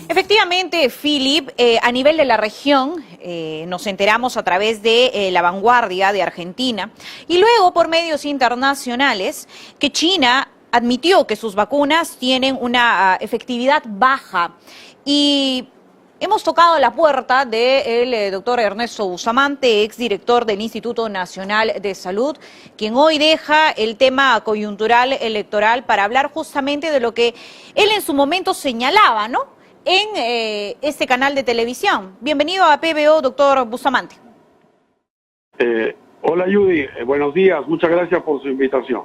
Efectivamente, Philip, a nivel de la región, nos enteramos a través de La Vanguardia de Argentina y luego por medios internacionales que China admitió que sus vacunas tienen una efectividad baja y hemos tocado la puerta del doctor Ernesto Bustamante, exdirector del Instituto Nacional de Salud, quien hoy deja el tema coyuntural electoral para hablar justamente de lo que él en su momento señalaba, ¿no?, en este canal de televisión. Bienvenido a PBO, doctor Bustamante. Hola Judy, buenos días, muchas gracias por su invitación.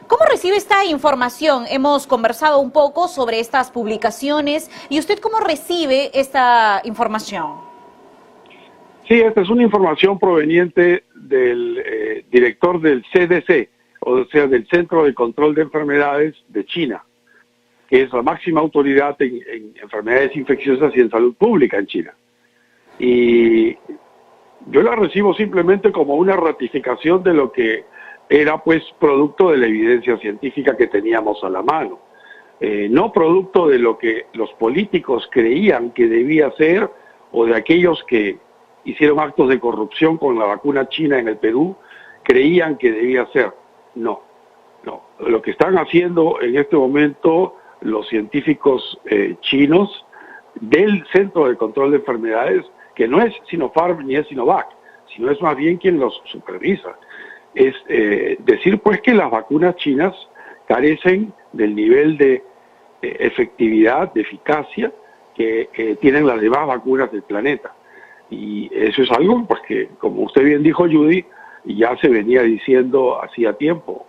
¿Cómo recibe esta información? Hemos conversado un poco sobre estas publicaciones y usted ¿cómo recibe esta información? Sí, esta es una información proveniente del director del CDC, o sea, del Centro de Control de Enfermedades de China, que es la máxima autoridad en enfermedades infecciosas y en salud pública en China. Y yo la recibo simplemente como una ratificación de lo que era pues producto de la evidencia científica que teníamos a la mano, no producto de lo que los políticos creían que debía ser o de aquellos que hicieron actos de corrupción con la vacuna china en el Perú creían que debía ser. No, lo que están haciendo en este momento los científicos chinos del Centro de Control de Enfermedades, que no es Sinopharm ni es Sinovac, sino es más bien quien los supervisa, es decir pues que las vacunas chinas carecen del nivel de efectividad, de eficacia que tienen las demás vacunas del planeta. Y eso es algo pues que, como usted bien dijo, Judy, ya se venía diciendo hacía tiempo.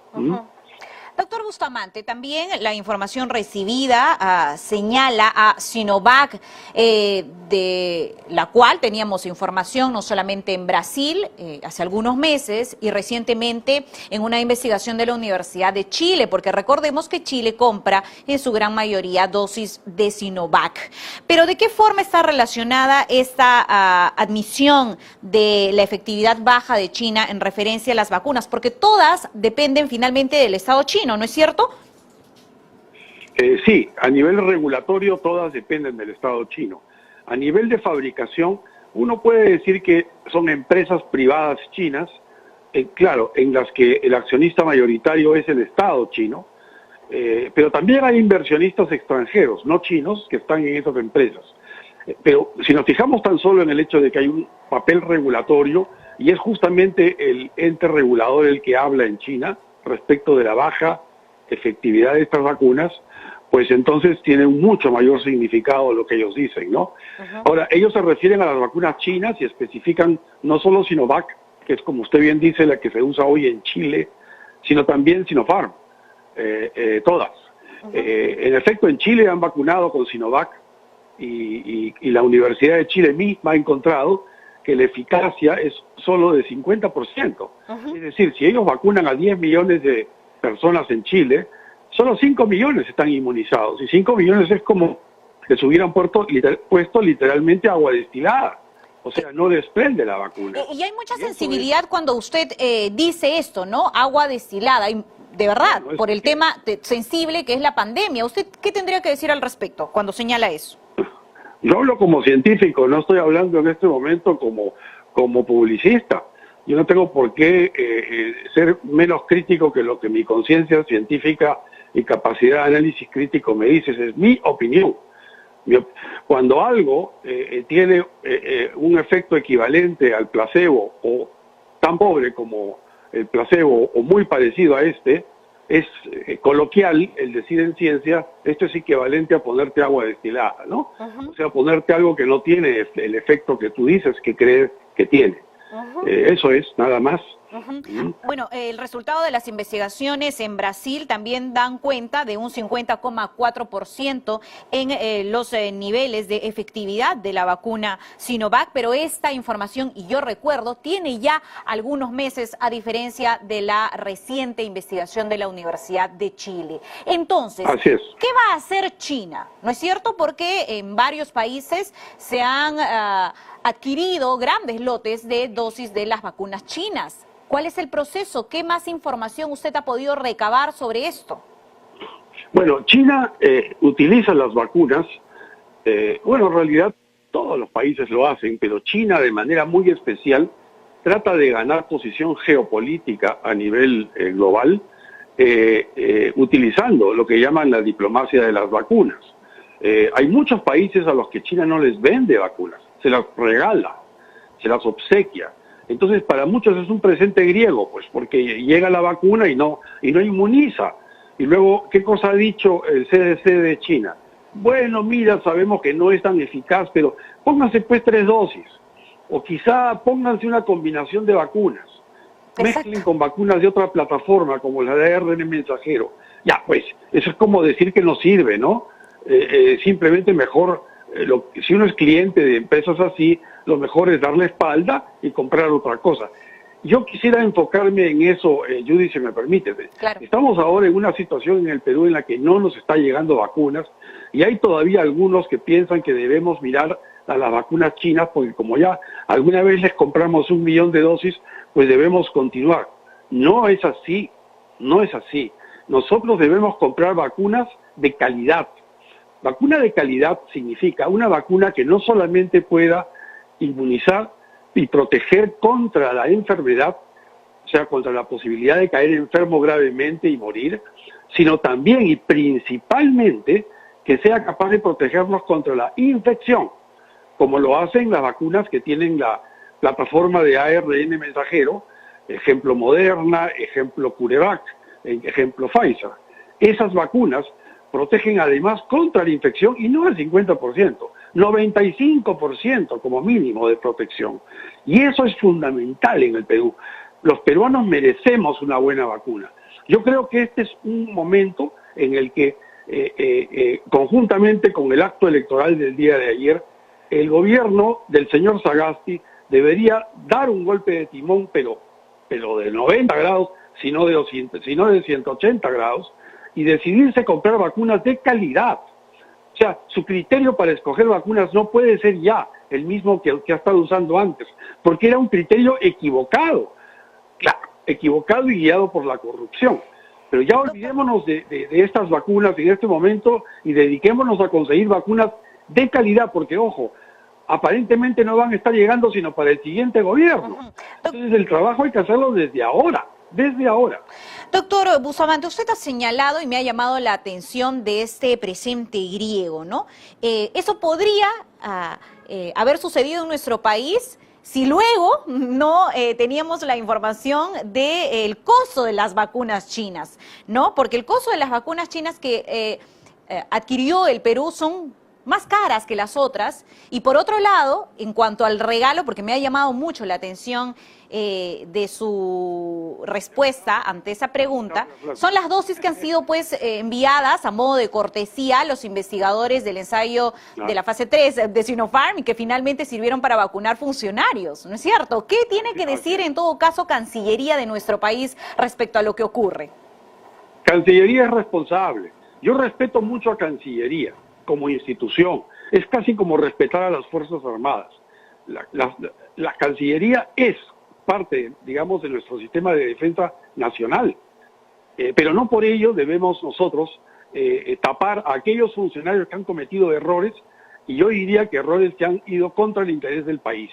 Doctor Bustamante, también la información recibida señala a Sinovac, de la cual teníamos información no solamente en Brasil hace algunos meses y recientemente en una investigación de la Universidad de Chile, porque recordemos que Chile compra en su gran mayoría dosis de Sinovac. Pero ¿de qué forma está relacionada esta admisión de la efectividad baja de China en referencia a las vacunas? Porque todas dependen finalmente del Estado chino, ¿no es cierto? Sí, a nivel regulatorio todas dependen del Estado chino. A nivel de fabricación, uno puede decir que son empresas privadas chinas, claro, en las que el accionista mayoritario es el Estado chino, pero también hay inversionistas extranjeros, no chinos, que están en esas empresas. Pero si nos fijamos tan solo en el hecho de que hay un papel regulatorio, y es justamente el ente regulador el que habla en China respecto de la baja efectividad de estas vacunas, pues entonces tiene un mucho mayor significado lo que ellos dicen, ¿no? Ahora, ellos se refieren a las vacunas chinas y especifican no solo Sinovac, que es como usted bien dice la que se usa hoy en Chile, sino también Sinopharm, todas. En efecto, en Chile han vacunado con Sinovac y la Universidad de Chile misma ha encontrado que la eficacia es solo de 50%. Es decir, si ellos vacunan a 10 millones de personas en Chile, solo 5 millones están inmunizados. Y 5 millones es como que se hubieran puesto literalmente agua destilada. O sea, no desprende la vacuna. Y hay mucha sensibilidad cuando usted dice esto, ¿no? Agua destilada. Y de verdad, bueno, por el tema sensible que es la pandemia. ¿Usted qué tendría que decir al respecto cuando señala eso? Yo hablo como científico, no estoy hablando en este momento como publicista. Yo no tengo por qué ser menos crítico que lo que mi conciencia científica y capacidad de análisis crítico me dice. Es mi opinión. Cuando algo tiene un efecto equivalente al placebo o tan pobre como el placebo o muy parecido a este, es coloquial el decir en ciencia, esto es equivalente a ponerte agua destilada, ¿no? O sea, ponerte algo que no tiene el efecto que tú dices que crees que tiene. Eso es, nada más. Bueno, el resultado de las investigaciones en Brasil también dan cuenta de un 50,4% en los niveles de efectividad de la vacuna Sinovac, pero esta información, y yo recuerdo, tiene ya algunos meses a diferencia de la reciente investigación de la Universidad de Chile. Entonces, ¿qué va a hacer China? ¿No es cierto? Porque en varios países se han adquirido grandes lotes de dosis de las vacunas chinas. ¿Cuál es el proceso? ¿Qué más información usted ha podido recabar sobre esto? Bueno, China utiliza las vacunas Bueno, en realidad todos los países lo hacen, pero China de manera muy especial trata de ganar posición geopolítica a nivel global, utilizando lo que llaman la diplomacia de las vacunas. Hay muchos países a los que China no les vende vacunas, se las regala, se las obsequia. Entonces, para muchos es un presente griego, pues, porque llega la vacuna y no inmuniza. Y luego, ¿qué cosa ha dicho el CDC de China? Bueno, mira, sabemos que no es tan eficaz, pero pónganse pues 3 dosis. O quizá pónganse una combinación de vacunas. Exacto. Mezclen con vacunas de otra plataforma, como la de ARN mensajero. Ya, pues, eso es como decir que no sirve, ¿no? Simplemente mejor, si uno es cliente de empresas así, lo mejor es darle espalda y comprar otra cosa. Yo quisiera enfocarme en eso, Judy, si me permite. Claro. Estamos ahora en una situación en el Perú en la que no nos está llegando vacunas y hay todavía algunos que piensan que debemos mirar a las vacunas chinas porque como ya alguna vez les compramos 1 millón de dosis, pues debemos continuar. No es así, no es así. Nosotros debemos comprar vacunas de calidad. Vacuna de calidad significa una vacuna que no solamente pueda inmunizar y proteger contra la enfermedad, o sea, contra la posibilidad de caer enfermo gravemente y morir, sino también y principalmente que sea capaz de protegernos contra la infección, como lo hacen las vacunas que tienen la plataforma de ARN mensajero, ejemplo Moderna, ejemplo CureVac, ejemplo Pfizer. Esas vacunas protegen además contra la infección y no al 50%, 95% como mínimo de protección. Y eso es fundamental en el Perú. Los peruanos merecemos una buena vacuna. Yo creo que este es un momento en el que, conjuntamente con el acto electoral del día de ayer, el gobierno del señor Sagasti debería dar un golpe de timón, pero de 90 grados, sino de 180 grados, y decidirse comprar vacunas de calidad. O sea, su criterio para escoger vacunas no puede ser ya el mismo que ha estado usando antes, porque era un criterio equivocado, claro, equivocado y guiado por la corrupción. Pero ya olvidémonos de estas vacunas en este momento y dediquémonos a conseguir vacunas de calidad, porque, ojo, aparentemente no van a estar llegando sino para el siguiente gobierno. Entonces el trabajo hay que hacerlo desde ahora. Desde ahora. Doctor Bustamante, usted ha señalado y me ha llamado la atención de este presente griego, ¿no? Eso podría haber sucedido en nuestro país si luego no teníamos la información del costo de las vacunas chinas, ¿no? Porque el costo de las vacunas chinas que adquirió el Perú son más caras que las otras, y por otro lado, en cuanto al regalo, porque me ha llamado mucho la atención de su respuesta ante esa pregunta, son las dosis que han sido pues enviadas a modo de cortesía a los investigadores del ensayo de la fase 3 de Sinopharm y que finalmente sirvieron para vacunar funcionarios, ¿no es cierto? ¿Qué tiene que decir en todo caso Cancillería de nuestro país respecto a lo que ocurre? Cancillería es responsable. Yo respeto mucho a Cancillería como institución. Es casi como respetar a las Fuerzas Armadas. La Cancillería es parte, digamos, de nuestro sistema de defensa nacional. Pero no por ello debemos nosotros tapar a aquellos funcionarios que han cometido errores, y yo diría que errores que han ido contra el interés del país.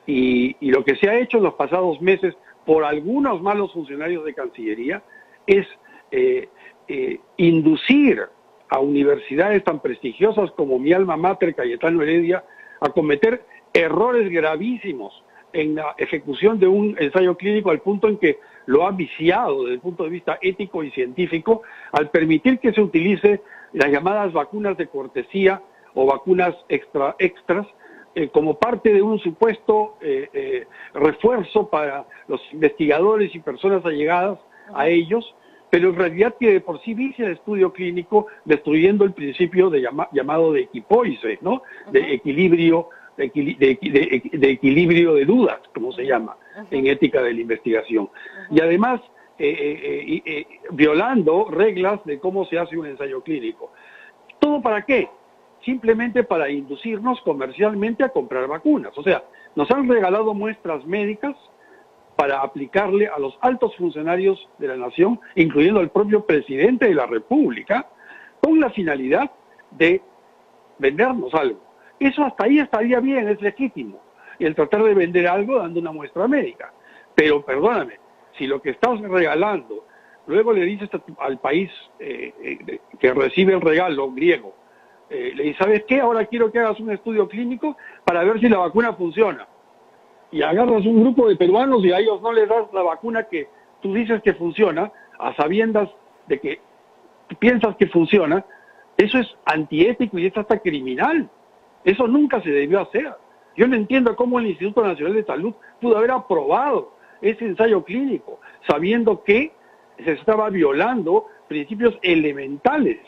Y lo que se ha hecho en los pasados meses por algunos malos funcionarios de Cancillería es inducir a universidades tan prestigiosas como mi alma mater, Cayetano Heredia, a cometer errores gravísimos en la ejecución de un ensayo clínico al punto en que lo ha viciado desde el punto de vista ético y científico al permitir que se utilice las llamadas vacunas de cortesía o vacunas extras como parte de un supuesto refuerzo para los investigadores y personas allegadas a ellos, pero en realidad que de por sí vicia el estudio clínico, destruyendo el principio llamado de equipoise, ¿no? De equilibrio, de equilibrio de dudas, como se llama en ética de la investigación. Y además, violando reglas de cómo se hace un ensayo clínico. ¿Todo para qué? Simplemente para inducirnos comercialmente a comprar vacunas. O sea, nos han regalado muestras médicas para aplicarle a los altos funcionarios de la nación, incluyendo al propio presidente de la República, con la finalidad de vendernos algo. Eso hasta ahí estaría bien, es legítimo. Y el tratar de vender algo dando una muestra médica. Pero perdóname, si lo que estás regalando, luego le dices al país que recibe el regalo griego, le dices, ¿sabes qué? Ahora quiero que hagas un estudio clínico para ver si la vacuna funciona. Y agarras un grupo de peruanos y a ellos no les das la vacuna que tú dices que funciona, a sabiendas de que piensas que funciona. Eso es antiético y es hasta criminal. Eso nunca se debió hacer. Yo no entiendo cómo el Instituto Nacional de Salud pudo haber aprobado ese ensayo clínico, sabiendo que se estaba violando principios elementales.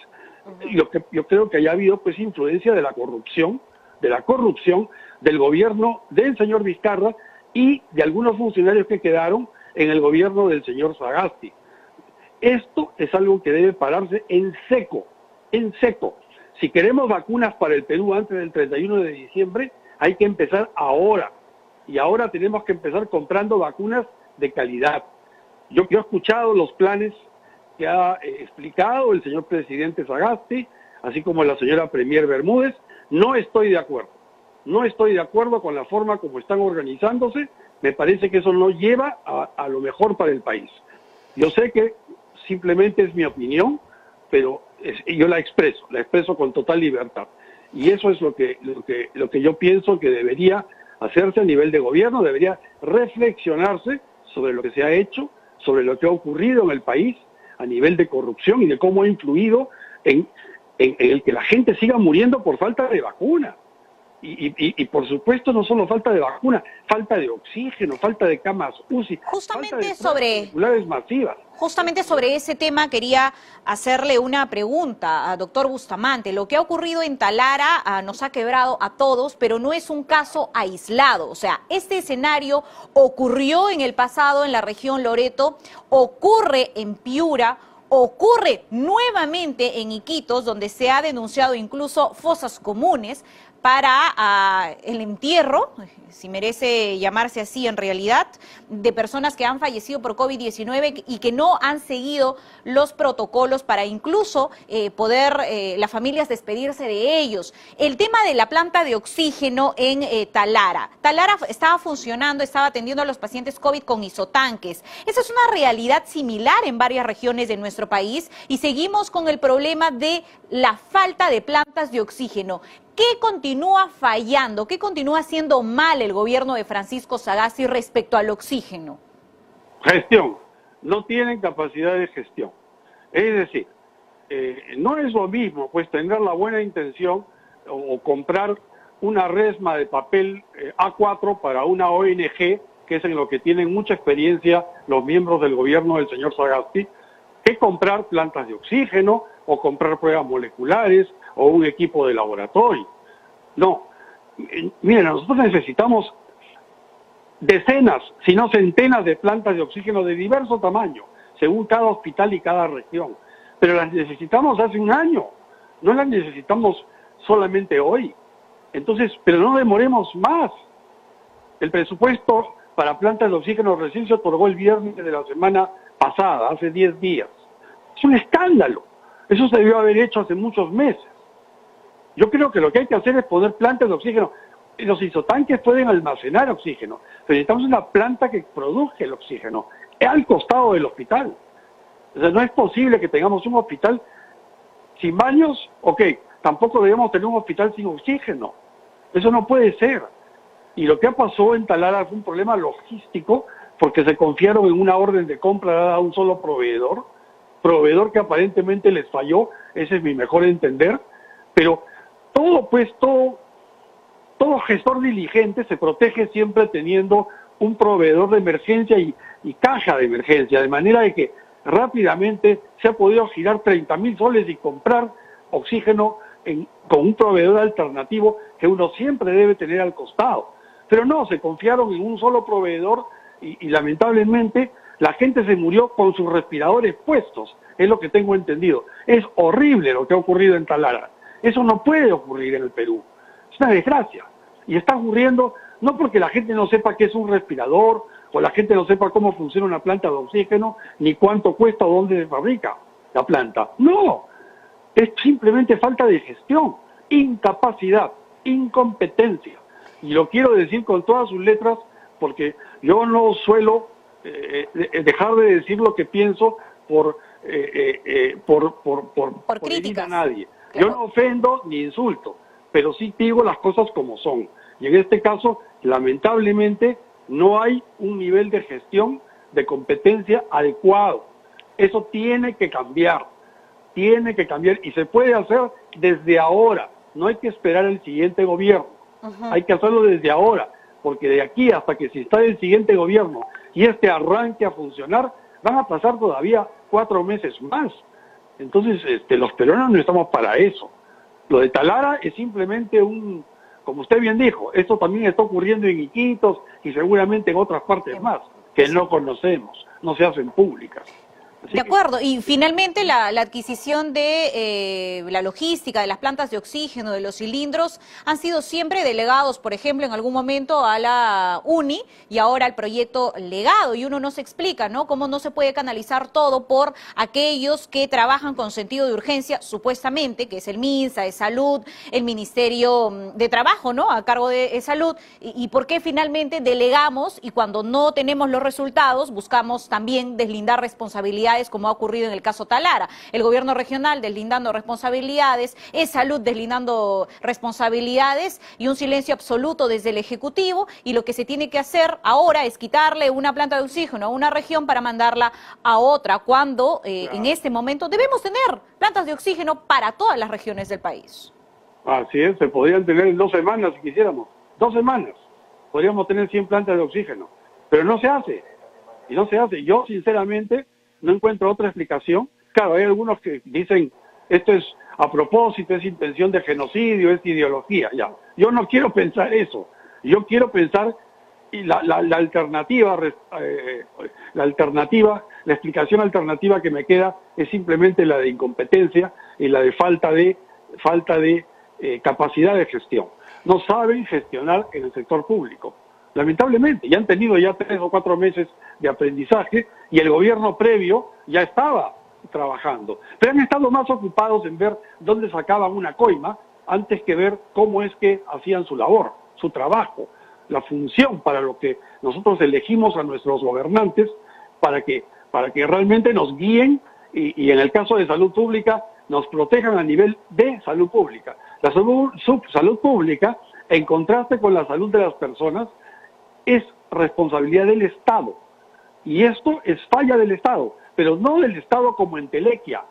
Yo creo que haya habido pues influencia de la corrupción del gobierno del señor Vizcarra y de algunos funcionarios que quedaron en el gobierno del señor Sagasti. Esto es algo que debe pararse en seco, en seco. Si queremos vacunas para el Perú antes del 31 de diciembre, hay que empezar ahora. Y ahora tenemos que empezar comprando vacunas de calidad. Yo he escuchado los planes que ha explicado el señor presidente Sagasti, así como la señora Premier Bermúdez. No estoy de acuerdo. No estoy de acuerdo con la forma como están organizándose. Me parece que eso no lleva a lo mejor para el país. Yo sé que simplemente es mi opinión, pero yo la expreso con total libertad. Y eso es lo que yo pienso que debería hacerse a nivel de gobierno, debería reflexionarse sobre lo que se ha hecho, sobre lo que ha ocurrido en el país a nivel de corrupción y de cómo ha influido en el que la gente siga muriendo por falta de vacuna. Y por supuesto no solo falta de vacuna, falta de oxígeno, falta de camas UCI, Justamente falta de pruebas masivas. Justamente sobre ese tema quería hacerle una pregunta a doctor Bustamante. Lo que ha ocurrido en Talara nos ha quebrado a todos, pero no es un caso aislado. O sea, este escenario ocurrió en el pasado en la región Loreto, ocurre en Piura, ocurre nuevamente en Iquitos, donde se ha denunciado incluso fosas comunes para el entierro, si merece llamarse así en realidad, de personas que han fallecido por COVID-19 y que no han seguido los protocolos para incluso poder las familias despedirse de ellos. El tema de la planta de oxígeno en Talara. Talara estaba funcionando, estaba atendiendo a los pacientes COVID con isotanques. Esa es una realidad similar en varias regiones de nuestro país y seguimos con el problema de la falta de plantas de oxígeno. ¿Qué continúa fallando? ¿Qué continúa haciendo mal el gobierno de Francisco Sagasti respecto al oxígeno? Gestión. No tienen capacidad de gestión. Es decir, no es lo mismo pues tener la buena intención o comprar una resma de papel A4 para una ONG, que es en lo que tienen mucha experiencia los miembros del gobierno del señor Sagasti, que comprar plantas de oxígeno o comprar pruebas moleculares o un equipo de laboratorio. No. Miren, nosotros necesitamos decenas, si no centenas de plantas de oxígeno de diverso tamaño, según cada hospital y cada región. Pero las necesitamos hace un año, no las necesitamos solamente hoy. Entonces, pero no demoremos más. El presupuesto para plantas de oxígeno recién se otorgó el viernes de la semana pasada, hace 10 días. Es un escándalo. Eso se debió haber hecho hace muchos meses. Yo creo que lo que hay que hacer es poner plantas de oxígeno. Los isotanques pueden almacenar oxígeno, pero necesitamos una planta que produzca el oxígeno al costado del hospital. O sea, no es posible que tengamos un hospital sin baños, tampoco debemos tener un hospital sin oxígeno. Eso no puede ser. Y lo que pasó en Talara fue un problema logístico, porque se confiaron en una orden de compra dada a un solo proveedor que aparentemente les falló, ese es mi mejor entender, pero todo gestor diligente se protege siempre teniendo un proveedor de emergencia y caja de emergencia, de manera de que rápidamente se ha podido girar 30.000 soles y comprar oxígeno con un proveedor alternativo que uno siempre debe tener al costado. Pero no, se confiaron en un solo proveedor y lamentablemente la gente se murió con sus respiradores puestos, es lo que tengo entendido. Es horrible lo que ha ocurrido en Talara. Eso no puede ocurrir en el Perú. Es una desgracia. Y está ocurriendo no porque la gente no sepa qué es un respirador, o la gente no sepa cómo funciona una planta de oxígeno, ni cuánto cuesta o dónde se fabrica la planta. No, es simplemente falta de gestión. incapacidad, incompetencia. Y lo quiero decir con todas sus letras porque yo no suelo dejar de decir lo que pienso por herir críticas a nadie. Claro. Yo no ofendo ni insulto, pero sí digo las cosas como son. Y en este caso, lamentablemente, no hay un nivel de gestión de competencia adecuado. Eso tiene que cambiar y se puede hacer desde ahora. No hay que esperar el siguiente gobierno. Hay que hacerlo desde ahora, porque de aquí hasta que se instale el siguiente gobierno y este arranque a funcionar, van a pasar todavía 4 meses más. Entonces, los peruanos no estamos para eso. Lo de Talara es simplemente como usted bien dijo, esto también está ocurriendo en Iquitos y seguramente en otras partes más, que no conocemos, no se hacen públicas. Así de acuerdo, y finalmente la adquisición de la logística, de las plantas de oxígeno, de los cilindros, han sido siempre delegados, por ejemplo, en algún momento a la UNI y ahora al proyecto legado, y uno no se explica, ¿no?, cómo no se puede canalizar todo por aquellos que trabajan con sentido de urgencia, supuestamente, que es el MINSA, de Salud, el Ministerio de Trabajo, ¿no?, a cargo de Salud, y por qué finalmente delegamos y cuando no tenemos los resultados buscamos también deslindar responsabilidades, como ha ocurrido en el caso Talara. El gobierno regional deslindando responsabilidades, Salud deslindando responsabilidades y un silencio absoluto desde el Ejecutivo, y lo que se tiene que hacer ahora es quitarle una planta de oxígeno a una región para mandarla a otra, cuando en este momento debemos tener plantas de oxígeno para todas las regiones del país. Así es, se podrían tener en 2 semanas si quisiéramos. 2 semanas podríamos tener 100 plantas de oxígeno, pero no se hace. Y no se hace. Yo, sinceramente, no encuentro otra explicación. Claro, hay algunos que dicen, esto es a propósito, es intención de genocidio, es ideología. Ya, yo no quiero pensar eso. Yo quiero pensar y la alternativa, la explicación alternativa que me queda es simplemente la de incompetencia y la de falta de capacidad de gestión. No saben gestionar en el sector público. Lamentablemente, ya han tenido ya 3 o 4 meses de aprendizaje y el gobierno previo ya estaba trabajando. Pero han estado más ocupados en ver dónde sacaban una coima antes que ver cómo es que hacían su labor, su trabajo, la función para lo que nosotros elegimos a nuestros gobernantes para que realmente nos guíen y en el caso de salud pública nos protejan a nivel de salud pública. La salud pública, en contraste con la salud de las personas, es responsabilidad del Estado. Y esto es falla del Estado, pero no del Estado como entelequia,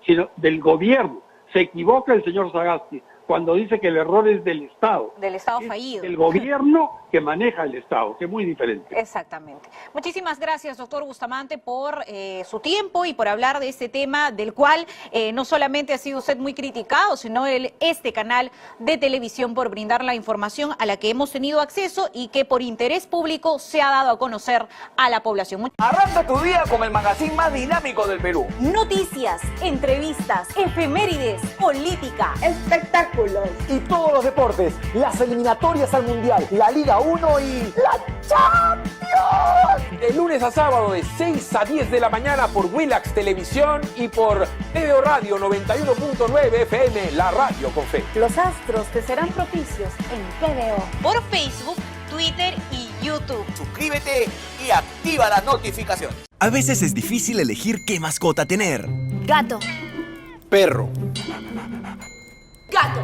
sino del gobierno. Se equivoca el señor Sagasti cuando dice que el error es del Estado. Del Estado fallido. El gobierno que maneja el Estado, que es muy diferente. Exactamente. Muchísimas gracias, doctor Bustamante, por su tiempo y por hablar de este tema del cual no solamente ha sido usted muy criticado, sino este canal de televisión por brindar la información a la que hemos tenido acceso y que por interés público se ha dado a conocer a la población. Arranca tu día con el magazine más dinámico del Perú. Noticias, entrevistas, efemérides, política, espectáculos y todos los deportes, las eliminatorias al Mundial, la Liga 1 y la Champions. De lunes a sábado de 6 a 10 de la mañana por Willax Televisión y por TVO Radio 91.9 FM, la radio con fe. Los astros te serán propicios en TVO. Por Facebook, Twitter y YouTube. Suscríbete y activa las notificaciones. A veces es difícil elegir qué mascota tener. Gato. Perro. Gato.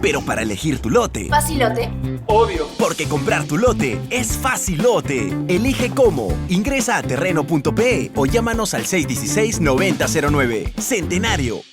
Pero para elegir tu lote, Facilote. Obvio. porque comprar tu lote es facilote. Elige cómo. Ingresa a terreno.pe o llámanos al 616-9009. Centenario.